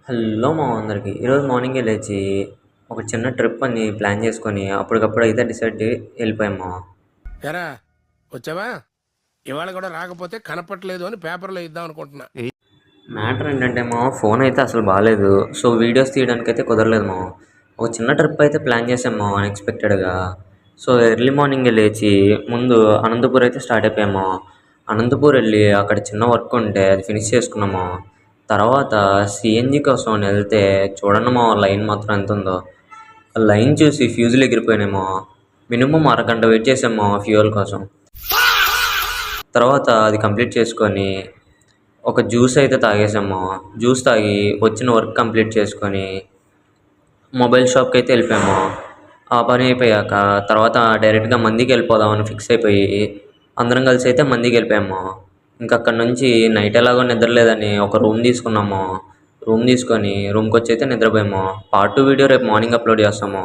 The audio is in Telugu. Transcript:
హలో మా అందరికి ఈరోజు మార్నింగే లేచి ఒక చిన్న ట్రిప్ అని ప్లాన్ చేసుకొని అప్పటికప్పుడు అయితే డిసైడ్ వెళ్ళిపోయాము. ఎరా వచ్చావా? ఇవాళ కూడా రాకపోతే కనపట్లేదు అని పేపర్లో ఇద్దాం అనుకుంటున్నా. మ్యాటర్ ఏంటంటే మా ఫోన్ అయితే అసలు బాగాలేదు, సో వీడియోస్ తీయడానికి అయితే కుదరలేదు. మా ఒక చిన్న ట్రిప్ అయితే ప్లాన్ చేసాము అన్ఎక్స్పెక్టెడ్గా. సో ఎర్లీ మార్నింగే లేచి ముందు అనంతపూర్ అయితే స్టార్ట్ అయిపోయాము. అనంతపూర్ వెళ్ళి అక్కడ చిన్న వర్క్ ఉంటే అది ఫినిష్ చేసుకున్నాము. తర్వాత సిఎన్జి కోసం అని వెళ్తే చూడండి మా లైన్ మాత్రం ఎంత ఉందో. లైన్ చూసి ఫ్యూజులు ఎగిరిపోయినామో. మినిమం అరగంట వెయిట్ చేసాము ఫ్యూయల్ కోసం. తర్వాత అది కంప్లీట్ చేసుకొని ఒక జ్యూస్ అయితే తాగేసాము. జ్యూస్ తాగి వచ్చిన వర్క్ కంప్లీట్ చేసుకొని మొబైల్ షాప్కి అయితే వెళ్ళిపోయాము. ఆ పని అయిపోయాక తర్వాత డైరెక్ట్గా మందికి వెళ్ళిపోదామని ఫిక్స్ అయిపోయి అందరం కలిసి అయితే మందికి వెళ్ళిపోయాము. ఇంకా అక్కడ నుంచి నైట్ ఎలాగో నిద్రలేదని ఒక రూమ్ తీసుకున్నాము. రూమ్ తీసుకొని రూమ్కి వచ్చి అయితే నిద్రపోయాము. పార్ట్ 2 వీడియో రేపు మార్నింగ్ అప్లోడ్ చేస్తాము.